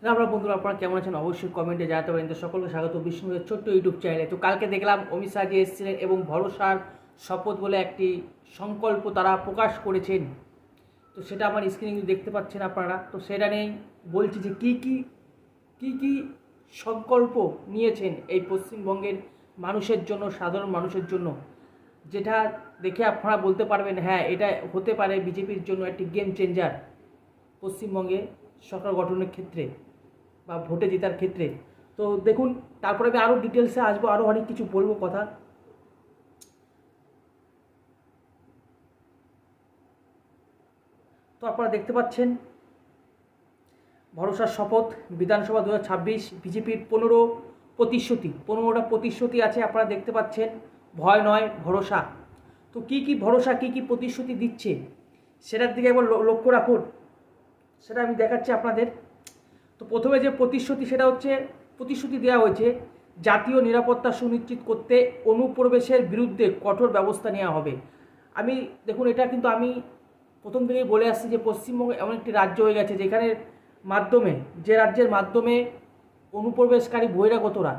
আমরা বন্ধুরা আপনারা কেমন আছেন অবশ্যই কমেন্টে জানাতে পারেন। তো সকলকে স্বাগত বিষ্ণুদের ছোট্ট ইউটিউব চ্যানেলে। তো কালকে দেখলাম অমিত শাহ যে এসেছিলেন এবং ভরসার শপথ বলে একটি সংকল্প তারা প্রকাশ করেছেন। তো সেটা আমার স্ক্রিনে কিন্তু দেখতে পাচ্ছেন আপনারা। তো সেটা নিয়েই বলছি যে কী সংকল্প নিয়েছেন এই পশ্চিমবঙ্গের মানুষের জন্য, সাধারণ মানুষের জন্য, যেটা দেখে আপনারা বলতে পারবেন হ্যাঁ এটা হতে পারে বিজেপির জন্য একটি গেম চেঞ্জার পশ্চিমবঙ্গে সরকার গঠনের ক্ষেত্রে বা ভোটে জেতার ক্ষেত্রে। তো দেখুন, তারপরে আমি আরও ডিটেলসে আসবো, আরও অনেক কিছু বলবো কথা। তো আপনারা দেখতে পাচ্ছেন ভরসার শপথ বিধানসভা 2026 বিজেপির 15টা প্রতিশ্রুতি আছে আপনারা দেখতে পাচ্ছেন। ভয় নয় ভরসা। তো কী ভরসা, কী প্রতিশ্রুতি দিচ্ছে সেটার দিকে একবার লক্ষ্য রাখুন, সেটা আমি দেখাচ্ছি আপনাদের। তো প্রথমে যে প্রতিশ্রুতি সেটা হচ্ছে, প্রতিশ্রুতি দেওয়া হয়েছে জাতীয় নিরাপত্তা সুনিশ্চিত করতে অনুপ্রবেশের বিরুদ্ধে কঠোর ব্যবস্থা নেওয়া হবে। আমি দেখুন, এটা কিন্তু আমি প্রথম থেকেই বলে আসছি যে পশ্চিমবঙ্গ এমন একটি রাজ্য হয়ে গেছে যেখানে যে রাজ্যের মাধ্যমে অনুপ্রবেশকারী বহিরাগতরা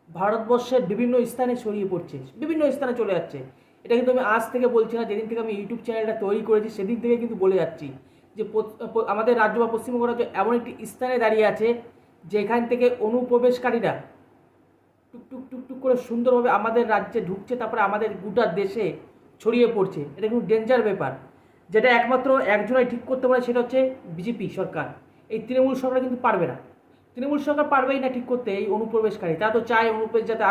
ভারতবর্ষের বিভিন্ন স্থানে ছড়িয়ে পড়ছে, বিভিন্ন স্থানে চলে যাচ্ছে। এটা কিন্তু আমি আজ থেকে বলছি না, যেদিন থেকে আমি ইউটিউব চ্যানেলটা তৈরি করেছি সেদিন থেকে কিন্তু বলে যাচ্ছি যে আমাদের রাজ্য বা পশ্চিমবঙ্গ রাজ্য এমন একটি স্থানে দাঁড়িয়ে আছে যেখান থেকে অনুপ্রবেশকারীরা টুকটুক করে সুন্দরভাবে আমাদের রাজ্যে ঢুকছে, তারপরে আমাদের গোটা দেশে ছড়িয়ে পড়ছে। এটা কিন্তু ডেঞ্জার ব্যাপার, যেটা একমাত্র একজনই ঠিক করতে পারে, সেটা হচ্ছে বিজেপি সরকার। এই তৃণমূল সরকার কিন্তু পারবে না, তৃণমূল সরকার পারবেই না ঠিক করতে এই অনুপ্রবেশকারী। তারা তো চায় অনুপ্রবেশ যাতে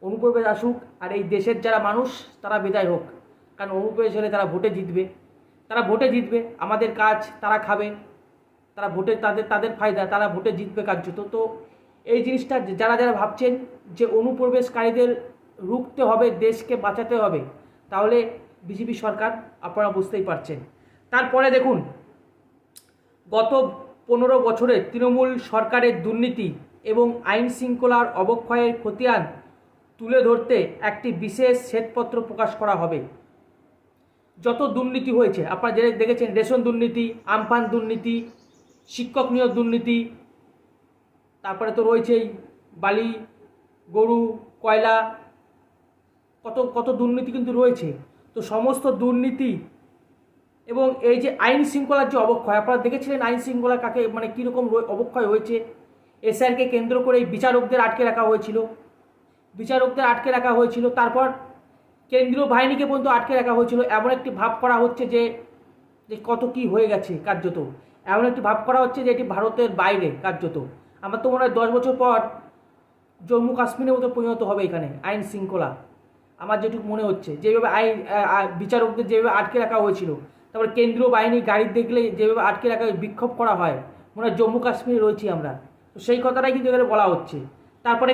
অনুপ্রবেশ আসুক, আর এই দেশের যারা মানুষ তারা বিদায় হোক। কারণ অনুপ্রবেশ হলে তারা ভোটে জিতবে, আমাদের কাজ তারা খাবে, তারা ভোটে তাদের ফায়দা, তারা ভোটে জিতবে কার্যত। তো এই জিনিসটা যারা ভাবছেন যে অনুপ্রবেশকারীদের রুখতে হবে, দেশকে বাঁচাতে হবে, তাহলে বিজেপি সরকার আপনারা বুঝতেই পারছেন। তারপরে দেখুন, গত 15 বছরে তৃণমূল সরকারের দুর্নীতি এবং আইন শৃঙ্খলার অবক্ষয়ের খতিয়ান তুলে ধরতে একটি বিশেষ শ্বেতপত্র প্রকাশ করা হবে। যত দুর্নীতি হয়েছে আপনারা যে দেখেছেন, রেশন দুর্নীতি, আমফান দুর্নীতি, শিক্ষক নিয়োগ দুর্নীতি, তারপরে তো রয়েছেই বালি, গরু, কয়লা, কত দুর্নীতি কিন্তু রয়েছে। তো সমস্ত দুর্নীতি এবং এই যে আইন শৃঙ্খলার যে অবক্ষয়, আপনারা দেখেছিলেন আইন শৃঙ্খলা কাকে মানে কীরকম অবক্ষয় হয়েছে। এসআরকে কেন্দ্র করে বিচারকদের আটকে রাখা হয়েছিল, তারপর কেন্দ্রীয় বাহিনীকে পর্যন্ত আটকে রাখা হয়েছিল। এমন একটি ভাব করা হচ্ছে যে কত কি হয়ে গেছে কার্যত, এমন একটি ভাব করা হচ্ছে যে এটি ভারতের বাইরে কার্যত। আমার তো মনে হয় 10 বছর পর জম্মু কাশ্মীরের মতো পরিণত হবে এখানে আইন শৃঙ্খলা, আমার যেটুকু মনে হচ্ছে। যেভাবে বিচারকদের যেভাবে আটকে রাখা হয়েছিল, তারপরে কেন্দ্রীয় বাহিনী গাড়ি দেখলে যেভাবে আটকে রাখা বিক্ষোভ করা হয়, মনে হয় জম্মু কাশ্মীরে রয়েছি আমরা। তো সেই কথাটাই কিন্তু এখানে বলা হচ্ছে। তারপরে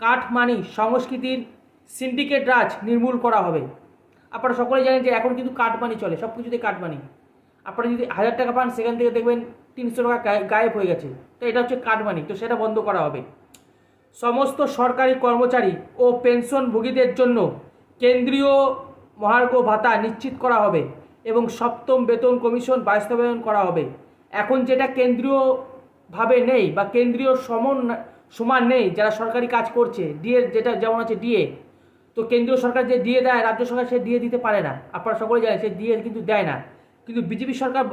কাঠমানি সংস্কৃতির সিন্ডিকেট রাজ নির্মূল করা হবে। আপনারা সকলেই জানেন যে এখন কিন্তু কাঠমানি চলে, সব কিছুতেই কাঠমানি। আপনারা যদি 1000 টাকা পান, সেখান থেকে দেখবেন 300 টাকা গায়েব হয়ে গেছে। তো এটা হচ্ছে কাঠমানি, তো সেটা বন্ধ করা হবে। সমস্ত সরকারি কর্মচারী ও পেনশনভোগীদের জন্য কেন্দ্রীয় মহার্ঘ ভাতা নিশ্চিত করা হবে এবং 7ম বেতন কমিশন বাস্তবায়ন করা হবে। এখন যেটা কেন্দ্রীয়ভাবে নেই বা কেন্দ্রীয় সমান নেই, যারা সরকারি কাজ করছে, ডিএ যেটা যেমন আছে ডিএ, তো কেন্দ্রীয় সরকার যে ডিএ দেয়, রাজ্য সরকার সে ডিএ দিতে পারে না। আপনারা সকলে জানেন সে ডিএ কিন্তু দেয় না। কিন্তু বিজেপি সরকার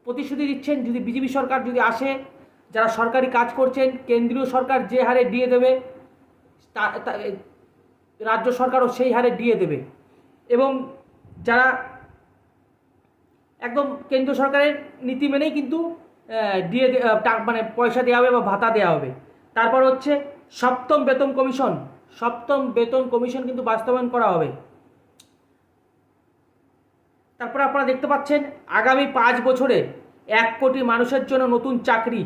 প্রতিশ্রুতি দিচ্ছেন, যদি বিজেপি সরকার যদি আসে, যারা সরকারি কাজ করছেন, কেন্দ্রীয় সরকার যে হারে ডিএ দেবে, রাজ্য সরকারও সেই হারে ডিএ দেবে। এবং যারা একদম কেন্দ্র সরকারের নীতি মেনেই কিন্তু ডিএ মানে পয়সা দেওয়া হবে বা ভাতা দেওয়া হবে। তারপর হচ্ছে 7ম বেতন কমিশন কিন্তু বাস্তবায়ন করা হবে। তারপরে আপনারা দেখতে পাচ্ছেন আগামী 5 বছরে 1 কোটি মানুষের জন্য নতুন চাকরি।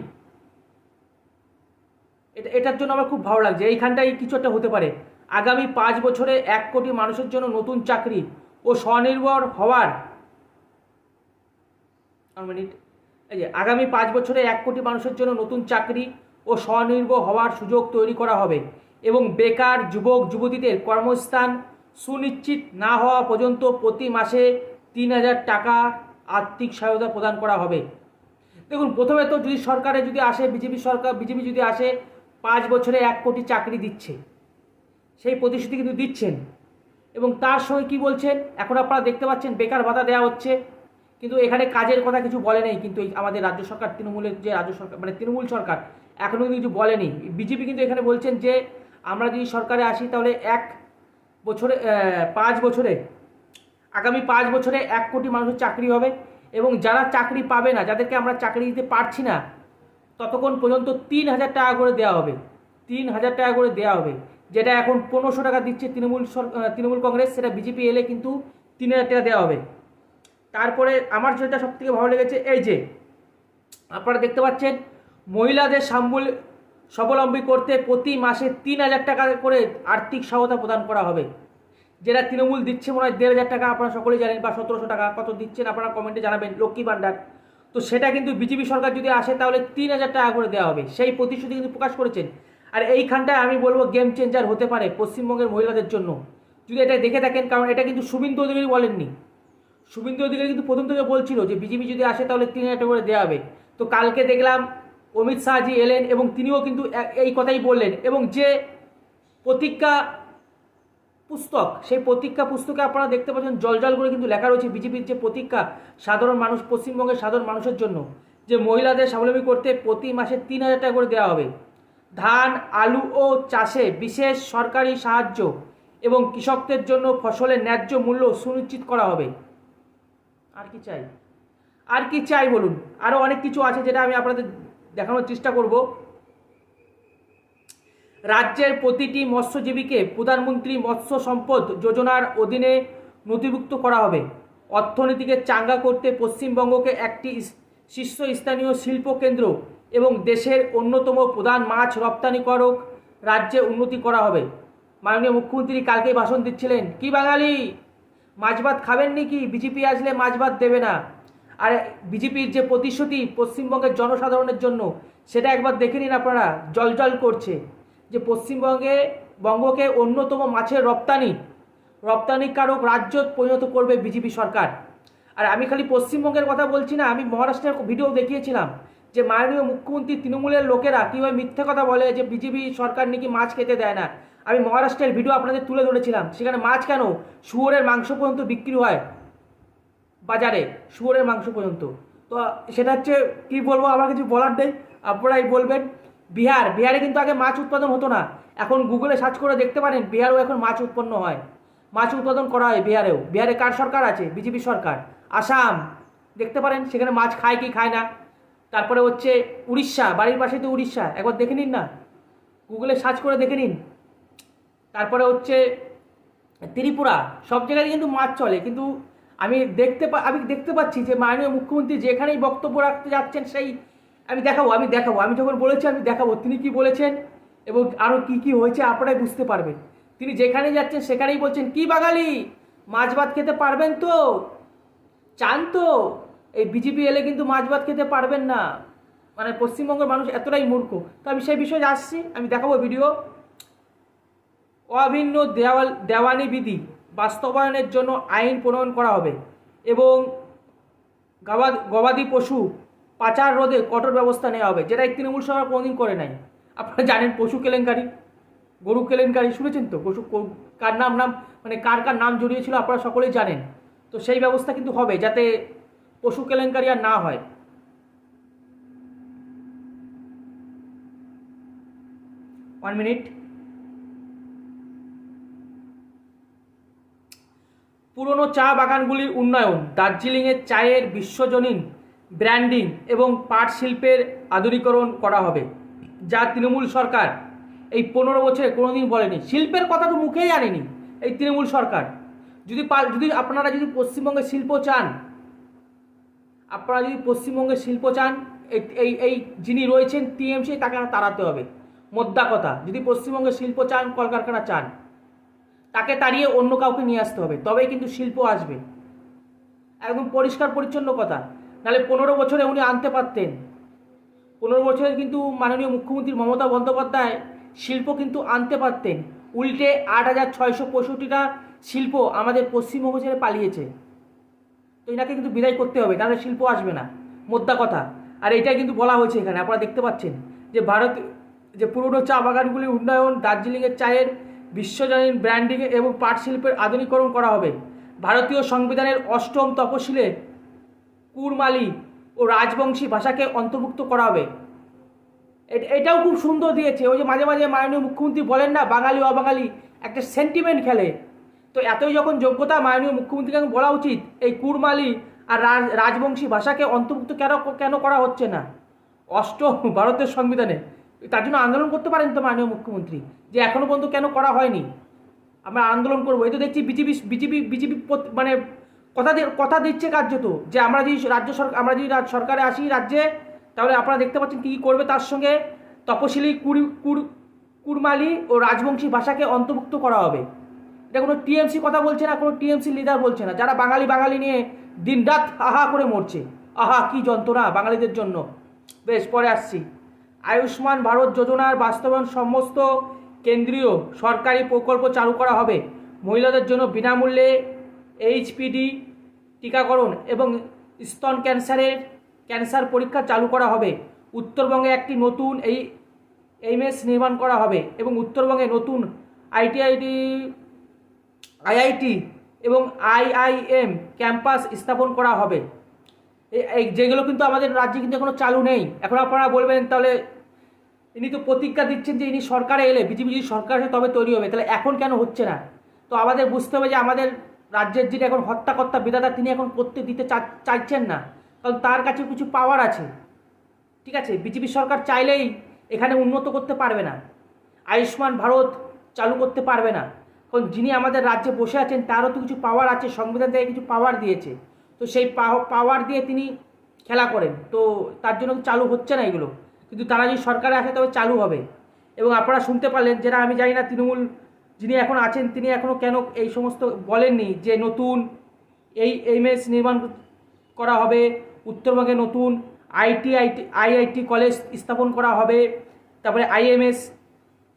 এটার জন্য আমার খুব ভালো লাগছে, এইখানটাই কিছু একটা হতে পারে। আগামী 5 বছরে 1 কোটি মানুষের জন্য নতুন চাকরি ও স্বনির্ভর হওয়ার আগামী 5 বছরে 1 কোটি মানুষের জন্য নতুন চাকরি ও স্বনির্ভর হওয়ার সুযোগ তৈরি করা হবে এবং বেকার যুবক যুবতীদের কর্মস্থান সুনিশ্চিত না হওয়া পর্যন্ত প্রতি মাসে 3000 টাকা আর্থিক সহায়তা প্রদান করা হবে। দেখুন, প্রথমে তো যদি সরকারে যদি আসে বিজেপি যদি আসে 5 বছরে 1 কোটি চাকরি দিচ্ছে, সেই প্রতিশ্রুতি কিন্তু দিচ্ছেন। এবং তার সঙ্গে কি বলছেন, এখন আপনারা দেখতে পাচ্ছেন বেকার ভাতা দেওয়া হচ্ছে, কিন্তু এখানে কাজের কথা কিছু বলে নেই। কিন্তু আমাদের রাজ্য সরকার, তৃণমূলের যে রাজ্য সরকার মানে তৃণমূল সরকার এখনও কিন্তু কিছু বলেনি। বিজেপি কিন্তু এখানে বলছেন যে আমরা যদি সরকারে আসি তাহলে 5 বছরে আগামী 5 বছরে 1 কোটি মানুষের চাকরি হবে, এবং যারা চাকরি পাবে না, যাদেরকে আমরা চাকরি দিতে পারছি না, ততক্ষণ পর্যন্ত 3,000 টাকা করে দেওয়া হবে। 3,000 টাকা করে দেওয়া হবে, যেটা এখন 1500 টাকা দিচ্ছে তৃণমূল কংগ্রেস, সেটা বিজেপি এলে কিন্তু 3,000 টাকা দেওয়া হবে। তারপরে আমার যেটা সবথেকে ভালো লেগেছে, এই যে আপনারা দেখতে পাচ্ছেন মহিলাদের স্বাবলম্বী করতে প্রতি মাসে 3,000 টাকা করে আর্থিক সহায়তা প্রদান করা হবে, যেটা তৃণমূল দিচ্ছে মনে হয় 1,500 টাকা, আপনারা সকলেই জানেন, বা 1700 টাকা কত দিচ্ছেন আপনারা কমেন্টে জানাবেন, লক্ষ্মী ভাণ্ডার। তো সেটা কিন্তু বিজেপি সরকার যদি আসে তাহলে 3,000 টাকা করে দেওয়া হবে, সেই প্রতিশ্রুতি কিন্তু প্রকাশ করেছেন। আর এইখানটায় আমি বলবো গেম চেঞ্জার হতে পারে পশ্চিমবঙ্গের মহিলাদের জন্য, যদি এটা দেখে থাকেন। কারণ এটা কিন্তু শুভেন্দু অধিকারী বলেননি, শুভেন্দু অধিকারী কিন্তু প্রথম থেকে বলছিল যে বিজেপি যদি আসে তাহলে 3,000 টাকা করে দেওয়া হবে। তো কালকে দেখলাম অমিত শাহজি এলেন এবং তিনিও কিন্তু এই কথাই বললেন, এবং যে প্রতিজ্ঞা পুস্তক, সেই প্রতিজ্ঞা পুস্তকে আপনারা দেখতে পাচ্ছেন জল করে কিন্তু লেখা রয়েছে বিজেপির যে প্রতিজ্ঞা সাধারণ মানুষ, পশ্চিমবঙ্গের সাধারণ মানুষের জন্য, যে মহিলাদের স্বাবলম্বী করতে প্রতি মাসে 3,000 টাকা করে দেওয়া হবে। ধান, আলু ও চাষে বিশেষ সরকারি সাহায্য এবং কৃষকদের জন্য ফসলের ন্যায্য মূল্য সুনিশ্চিত করা হবে। আর কি চাই, আর কি চাই বলুন? আরও অনেক কিছু আছে যেটা আমি আপনাদের দেখানোর চেষ্টা করব। রাজ্যের প্রতিটি মৎস্যজীবীকে প্রধানমন্ত্রী মৎস্য সম্পদ যোজনার অধীনে নথিভুক্ত করা হবে। অর্থনীতিকে চাঙ্গা করতে পশ্চিমবঙ্গকে একটি শীর্ষস্থানীয় শিল্প কেন্দ্র এবং দেশের অন্যতম প্রধান মাছ রপ্তানিকারক রাজ্যে উন্নতি করা হবে। মাননীয় মুখ্যমন্ত্রী কালকেই ভাষণ দিচ্ছিলেন, কি বাঙালি মাছ ভাত খাবেন নাকি? বিজেপি আসলে মাছ ভাত দেবে না। আর বিজেপির যে প্রতিশ্রুতি পশ্চিমবঙ্গের জনসাধারণের জন্য, সেটা একবার দেখে নিন আপনারা, জল করছে যে বঙ্গকে অন্যতম মাছের রপ্তানিকারক রাজ্য পরিণত করবে বিজেপি সরকার। আর আমি খালি পশ্চিমবঙ্গের কথা বলছি না, আমি মহারাষ্ট্রের ভিডিও দেখিয়েছিলাম যে মাননীয় মুখ্যমন্ত্রী তৃণমূলের লোকেরা কীভাবে মিথ্যে কথা বলে যে বিজেপি সরকার নাকি মাছ খেতে দেয় না। আমি মহারাষ্ট্রের ভিডিও আপনাদের তুলে ধরেছিলাম, সেখানে মাছ কেন, শুয়োরের মাংস পর্যন্ত বিক্রি হয় বাজারে, শুয়োরের মাংস পর্যন্ত। তো সেটা হচ্ছে কী বলবো, আমার কিছু বলার নেই, আপনারাই বলবেন। বিহারে কিন্তু আগে মাছ উৎপাদন হতো না, এখন গুগলে সার্চ করে দেখতে পারেন বিহারেও এখন মাছ উৎপন্ন হয়, মাছ উৎপাদন করা হয় বিহারেও। বিহারে কার সরকার আছে? বিজেপি সরকার। আসাম দেখতে পারেন, সেখানে মাছ খায় কি খায় না। তারপরে হচ্ছে উড়িষ্যা, বাড়ির পাশে তো উড়িষ্যা, একবার দেখে নিন না, গুগলে সার্চ করে দেখে নিন। তারপরে হচ্ছে ত্রিপুরা, সব জায়গায় কিন্তু মাছ চলে। কিন্তু আমি দেখতে পাচ্ছি যে মাননীয় মুখ্যমন্ত্রী যেখানেই বক্তব্য রাখতে যাচ্ছেন, সেই আমি দেখাবো, আমি যখন বলেছি আমি দেখাবো তিনি কি বলেছেন এবং আরও কি হয়েছে আপনারাই বুঝতে পারবেন। তিনি যেখানে যাচ্ছেন সেখানেই বলছেন, কি বাঙালি মাছ ভাত খেতে পারবেন তো, চান তো? এই বিজেপি এলে কিন্তু মাছ ভাত খেতে পারবেন না, মানে পশ্চিমবঙ্গের মানুষ এতটাই মূর্খ। তো আমি সেই বিষয়ে আসছি, আমি দেখাবো ভিডিও। অভিন্ন দেওয়ানি বিধি বাস্তবায়নের জন্য আইন প্রণয়ন করা হবে এবং গবাদি পশু পাচার রোধে কঠোর ব্যবস্থা নেওয়া হবে, যেটা তৃণমূল সরকার কোনোদিন করে নাই। আপনারা জানেন পশু কেলেঙ্কারি, গরু কেলেঙ্কারি শুনেছেন তো, কার নাম মানে কার নাম জড়িয়েছিল আপনারা সকলেই জানেন। তো সেই ব্যবস্থা কিন্তু হবে যাতে পশু কেলেঙ্কারি আর না হয়। One minute. পুরনো চা বাগানগুলির উন্নয়ন, দার্জিলিংয়ের চায়ের বিশ্বজনীন ব্র্যান্ডিং এবং পাট শিল্পের আধুনিকরণ করা হবে, যা তৃণমূল সরকার এই 15 বছরে কোনোদিন বলেনি। শিল্পের কথা তো মুখেই আনেনি এই তৃণমূল সরকার। যদি আপনারা পশ্চিমবঙ্গে শিল্প চান, এই যিনি রয়েছেন টিএমসি, তাকে তাড়াতে হবে। মোদ্দা কথা, যদি পশ্চিমবঙ্গে শিল্প চান, কলকারখানা চান, তাকে তাড়িয়ে অন্য কাউকে নিয়ে আসতে হবে, তবেই কিন্তু শিল্প আসবে। একদম পরিষ্কার পরিচ্ছন্ন কথা। নাহলে 15 বছরে উনি আনতে পারতেন। 15 বছরে কিন্তু মাননীয় মুখ্যমন্ত্রী মমতা বন্দ্যোপাধ্যায় শিল্প কিন্তু আনতে পারতেন। উল্টে 8,665টা শিল্প আমাদের পশ্চিমবঙ্গ ছেড়ে পালিয়েছে। তো এনাকে কিন্তু বিদায় করতে হবে, নাহলে শিল্প আসবে না, মোদ্দা কথা। আর এটাই কিন্তু বলা হয়েছে এখানে, আপনারা দেখতে পাচ্ছেন যে ভারত যে পুরনো চা বাগানগুলির উন্নয়ন, দার্জিলিংয়ের চায়ের বিশ্বজনীন ব্র্যান্ডিং এবং পাট শিল্পের আধুনিকরণ করা হবে। ভারতীয় সংবিধানের অষ্টম তফসিলে কুড়মালি ও রাজবংশী ভাষাকে অন্তর্ভুক্ত করা হবে। এটাও খুব সুন্দর দিয়েছে। ওই যে মাঝে মাঝে মাননীয় মুখ্যমন্ত্রী বলেন না, বাঙালি অবাঙালি একটা সেন্টিমেন্ট খেলে, তো এতই যখন যোগ্যতা, মাননীয় মুখ্যমন্ত্রীকে বলা উচিত এই কুড়মালি আর রাজবংশী ভাষাকে অন্তর্ভুক্ত কেন কেন করা হচ্ছে না অষ্টম ভারতের সংবিধানে। তার জন্য আন্দোলন করতে পারেন তো মাননীয় মুখ্যমন্ত্রী, যে এখনো পর্যন্ত কেন করা হয়নি। আমরা আন্দোলন করবো। এই তো দেখছি বিজেপি মানে কথা দিচ্ছে কার্যত, যে আমরা যদি সরকারে আসি রাজ্যে, তাহলে আপনারা দেখতে পাচ্ছেন কী করবে। তার সঙ্গে তপশিলি কুড়মালি ও রাজবংশী ভাষাকে অন্তর্ভুক্ত করা হবে। এটা কোনো টিএমসি কথা বলছে না, কোনো টিএমসি লিডার বলছে না, যারা বাঙালি নিয়ে দিনরাত আহা করে মরছে। আহা কি যন্ত্রণা বাঙালিদের জন্য। বেশ, পরে আসছি। আয়ুষ্মান ভারত যোজনার বাস্তবায়ন, সমস্ত কেন্দ্রীয় সরকারি প্রকল্প চালু করা হবে। মহিলাদের জন্য বিনামূল্যে এইচপিডি টিকাকরণ এবং স্তন ক্যান্সার পরীক্ষা চালু করা হবে। উত্তরবঙ্গে একটি নতুন এইমস নির্মাণ করা হবে এবং উত্তরবঙ্গে নতুন আইআইটি এবং আইআইএম ক্যাম্পাস স্থাপন করা হবে। যেগুলো কিন্তু আমাদের রাজ্যে কিন্তু এখনো চালু নেই। এখন আপনারা বলবেন তাহলে ইনি তো প্রতিজ্ঞা দিচ্ছেন যে ইনি সরকারে এলে, বিজেপি যদি সরকার আসে তবে তৈরি হবে, তাহলে এখন কেন হচ্ছে না? তো আমাদের বুঝতে হবে যে আমাদের রাজ্যের যিনি এখন হত্যাকর্তা বিধাতা, তিনি এখন করতে দিতে চাইছেন না, কারণ তার কাছে কিছু পাওয়ার আছে। ঠিক আছে, বিজেপি সরকার চাইলেই এখানে উন্নত করতে পারবে না, আয়ুষ্মান ভারত চালু করতে পারবে না, কারণ যিনি আমাদের রাজ্যে বসে আছেন তারও তো কিছু পাওয়ার আছে, সংবিধান থেকে কিছু পাওয়ার দিয়েছে, তো সেই পাওয়ার দিয়ে তিনি খেলা করেন। তো তার জন্য চালু হচ্ছে না এগুলো, কিন্তু তারা যদি সরকারে আসে তবে চালু হবে। এবং আপনারা শুনতে পারলেন, যেটা আমি জানি না তৃণমূল যিনি এখন আছেন তিনি এখনও কেন এই সমস্ত বলেননি, যে নতুন এইমএস নির্মাণ করা হবে, উত্তরবঙ্গে নতুন আইআইটি কলেজ স্থাপন করা হবে, তারপরে আইএমএস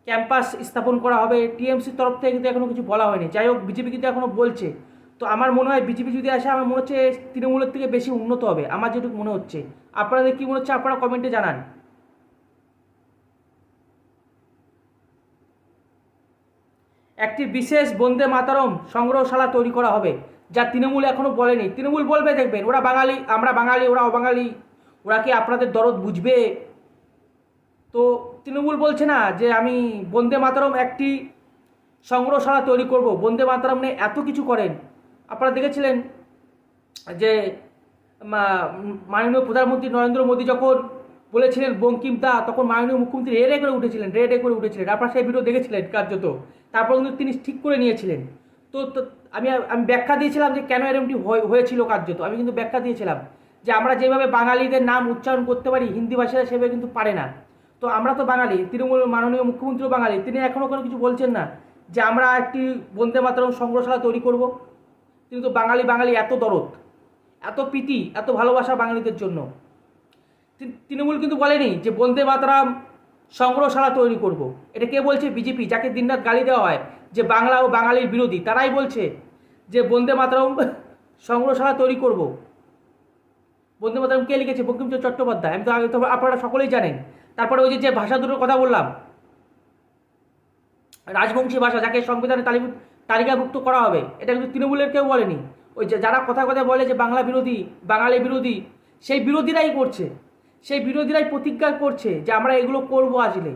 ক্যাম্পাস স্থাপন করা হবে। টিএমসির তরফ থেকে কিন্তু এখনও কিছু বলা হয়নি। যাই হোক, বিজেপি কিন্তু এখনও বলছে। তো আমার মনে হয় বিজেপি যদি আসে, আমার মনে হচ্ছে তৃণমূলের থেকে বেশি উন্নত হবে, আমার যেটুকু মনে হচ্ছে। আপনাদের কী মনে হচ্ছে আপনারা কমেন্টে জানান। একটি বিশেষ বন্দে মাতরম সংগ্রহশালা তৈরি করা হবে, যা তৃণমূল এখনও বলেনি। তৃণমূল বলবে, দেখবেন ওরা বাঙালি, আমরা বাঙালি, ওরা অবাঙালি, ওরা কি আপনাদের দরদ বুঝবে? তো তৃণমূল বলছে না যে আমি বন্দে মাতরম একটি সংগ্রহশালা তৈরি করব। বন্দে মাতরম নিয়ে এত কিছু করেন। আপনারা দেখেছিলেন যে মাননীয় প্রধানমন্ত্রী নরেন্দ্র মোদী যখন বলেছিলেন বঙ্কিমদা, তখন মাননীয় মুখ্যমন্ত্রী রেডে করে উঠেছিলেন। আপনারা সেই ভিডিও দেখেছিলেন কার্যত। তারপর কিন্তু তিনি ঠিক করে নিয়েছিলেন। তো আমি ব্যাখ্যা দিয়েছিলাম যে কেন এরকমটি হয়েছিল কার্যত। আমি কিন্তু ব্যাখ্যা দিয়েছিলাম যে আমরা যেভাবে বাঙালিদের নাম উচ্চারণ করতে পারি, হিন্দি ভাষায় সেভাবে কিন্তু পারে না। তো আমরা তো বাঙালি, তৃণমূল মাননীয় মুখ্যমন্ত্রীও বাঙালি, তিনি এখনও কোনো কিছু বলছেন না যে আমরা একটি বন্দে মাতরম সংগ্রহশালা তৈরি করব। তিনি তো বাঙালি এত দরদ, এত প্রীতি, এত ভালোবাসা বাঙালিদের জন্য। তৃণমূল কিন্তু বলেনি যে বন্দে মাতরম সংগ্রহশালা তৈরি করব। এটা কে বলছে? বিজেপি, যাকে দিনরাত গালি দেওয়া হয় যে বাংলা ও বাঙালির বিরোধী, তারাই বলছে যে বন্দে মাতরম সংগ্রহশালা তৈরি করব। বন্দে মাতরম কে লিখেছে? বঙ্কিমচন্দ্র চট্টোপাধ্যায়। আমি তো আগে তো আপনারা সকলেই জানেন। তারপরে ওই যে ভাষা দুটোর কথা বললাম, রাজবংশী ভাষা, যাকে সংবিধানে তালিকাভুক্ত করা হবে, এটা কিন্তু তৃণমূলের কেউ বলেনি। ওই যে যারা কথা বলে যে বাংলা বিরোধী, বাঙালি বিরোধী, সেই বিরোধীরাই করছে, সেই বিরোধীরাই প্রতিজ্ঞা করছে যে আমরা এগুলো করব, আসলে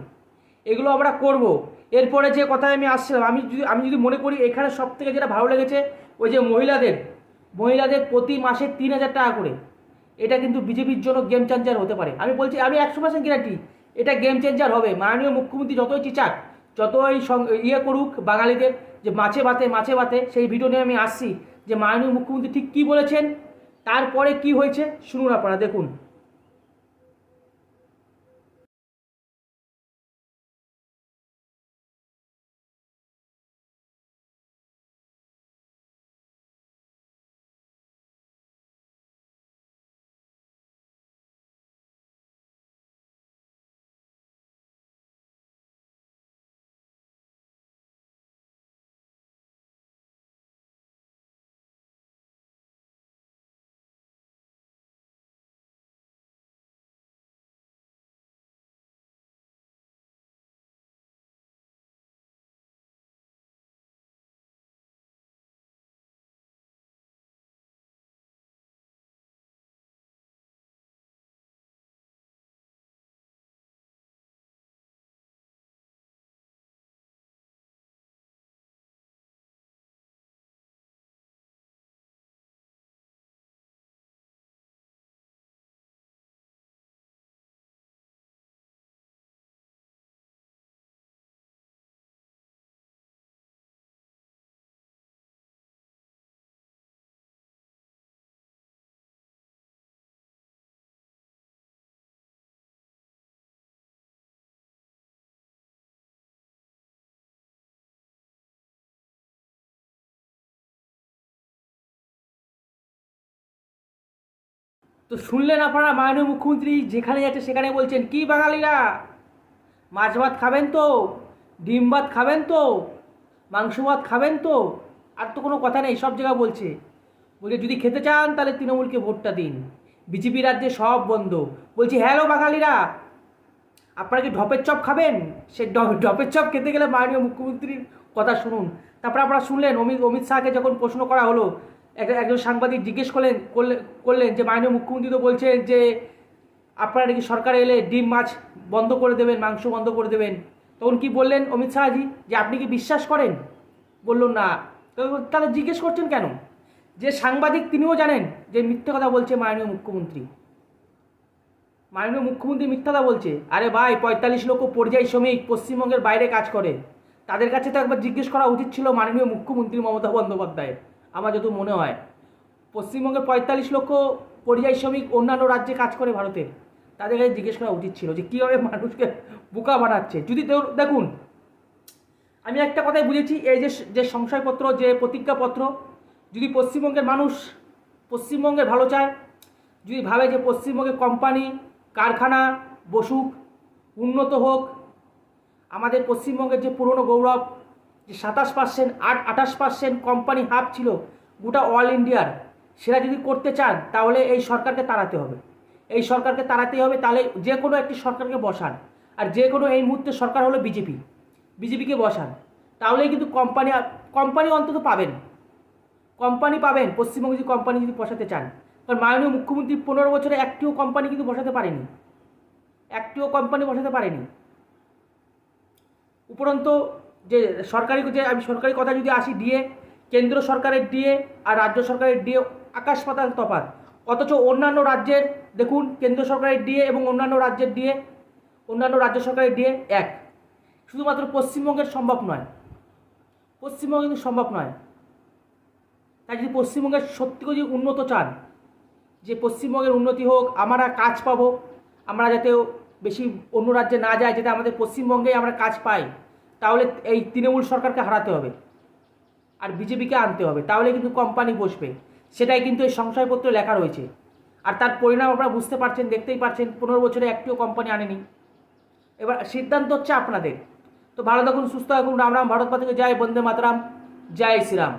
এগুলো আমরা করব। এরপরে যে কথায় আমি আসছিলাম, আমি যদি মনে করি এখানে সব থেকে যেটা ভালো লেগেছে, ওই যে মহিলাদের প্রতি মাসে 3,000 টাকা করে, এটা কিন্তু বিজেপির জন্য গেম চেঞ্জার হতে পারে। আমি বলছি, আমি 100% গ্যারান্টি এটা গেম চেঞ্জার হবে। মাননীয় মুখ্যমন্ত্রী যতই চিচাক, যতই করুক বাঙালিদের, যে মাছে ভাতে, সেই ভিডিও নিয়ে আমি আসছি যে মাননীয় মুখ্যমন্ত্রী ঠিক কী বলেছেন, তারপরে কি হয়েছে শুনুন, আপনারা দেখুন। তো শুনলেন আপনারা মাননীয় মুখ্যমন্ত্রী যেখানে যাচ্ছে সেখানে বলছেন, কি বাঙালিরা মাছ ভাত খাবেন তো, ডিম ভাত খাবেন তো, মাংস ভাত খাবেন তো, আর তো কোনো কথা নেই, সব জায়গায় বলছে যদি খেতে চান তাহলে তৃণমূলকে ভোটটা দিন, বিজেপি রাজ্যে সব বন্ধ। বলছি হ্যালো বাঙালিরা, আপনারা কি ঢপের চপ খাবেন? সে ঢপের চপ খেতে গেলে মাননীয় মুখ্যমন্ত্রীর কথা শুনুন। তারপরে আপনারা শুনলেন অমিত শাহকে যখন প্রশ্ন করা হলো, একজন সাংবাদিক জিজ্ঞেস করলেন যে মাননীয় মুখ্যমন্ত্রী তো বলছেন যে আপনারা নাকি সরকারে এলে ডিম মাছ বন্ধ করে দেবেন, মাংস বন্ধ করে দেবেন। তখন কি বললেন অমিত শাহজি, যে আপনি কি বিশ্বাস করেন? বললেন না। তাহলে জিজ্ঞেস করছেন কেন? যে সাংবাদিক তিনিও জানেন যে মিথ্যে কথা বলছে মাননীয় মুখ্যমন্ত্রী। মাননীয় মুখ্যমন্ত্রী মিথ্যাটা বলছে। আরে ভাই, ৪৫ লক্ষ পরিযায়ী শ্রমিক পশ্চিমবঙ্গের বাইরে কাজ করে, তাদের কাছে তো একবার জিজ্ঞেস করা উচিত ছিল মাননীয় মুখ্যমন্ত্রী মমতা বন্দ্যোপাধ্যায়ের। আমার যত মনে হয় পশ্চিমবঙ্গের ৪৫ লক্ষ পরিযায়ী শ্রমিক অন্যান্য রাজ্যে কাজ করে ভারতের, তাদের কাছে জিজ্ঞেস করা উচিত ছিল যে কীভাবে মানুষকে বোকা বানাচ্ছে। যদি দেখুন, আমি একটা কথাই বুঝেছি, এই যে সংশয়পত্র, যে প্রতিজ্ঞাপত্র, যদি পশ্চিমবঙ্গের মানুষ পশ্চিমবঙ্গের ভালো চায়, যদি ভাবে যে পশ্চিমবঙ্গের কোম্পানি কারখানা বসুক, উন্নত হোক, আমাদের পশ্চিমবঙ্গের যে পুরনো গৌরব, যে ২৭%, ২৮% কোম্পানি হাব ছিল গোটা অল ইন্ডিয়ার, সেটা যদি করতে চান তাহলে এই সরকারকে তাড়াতে হবে। এই সরকারকে তাড়াতেই হবে। তাহলে যে কোনো একটি সরকারকে বসান, আর যে কোনো এই মুহূর্তে সরকার হলো বিজেপিকে বসান, তাহলেই কিন্তু কোম্পানি অন্তত পাবেন, পশ্চিমবঙ্গে যদি কোম্পানি যদি বসাতে চান। কারণ মাননীয় মুখ্যমন্ত্রী ১৫ বছরে একটিও কোম্পানি কিন্তু বসাতে পারেনি, উপরন্তু যে আমি সরকারি কথা যদি আসি, ডিএ, কেন্দ্র সরকারের ডিএ আর রাজ্য সরকারের ডিএ আকাশ পাতাল তফাৎ। অথচ অন্যান্য রাজ্যের দেখুন, কেন্দ্র সরকারের ডিএ এবং অন্যান্য রাজ্য সরকারের ডিএ এক। শুধুমাত্র পশ্চিমবঙ্গের সম্ভব নয়, পশ্চিমবঙ্গে কিন্তু সম্ভব নয়। তাই যদি পশ্চিমবঙ্গের সত্যি যদি উন্নত চান, যে পশ্চিমবঙ্গের উন্নতি হোক, আমরা কাজ পাবো, আমরা যাতে বেশি অন্য রাজ্যে না যায়, যাতে আমাদের পশ্চিমবঙ্গেই আমরা কাজ পাই, তাহলে এই তৃণমূল সরকারকে হারাতে হবে আর বিজেপিকে আনতে হবে, তাহলে কিন্তু কোম্পানি বসবে। সেটাই কিন্তু এই সংশয়পত্রে লেখা রয়েছে। আর তার পরিণাম আপনারা বুঝতে পারছেন, দেখতেই পাচ্ছেন, ১৫ বছরে একটিও কোম্পানি আনেনি। এবার সিদ্ধান্ত হচ্ছে আপনাদের। তো ভালো থাকুন, সুস্থ থাকুন, রাম রাম, ভারত মাতা কি জয়, বন্দে মাতরম, জয় শ্রীরাম।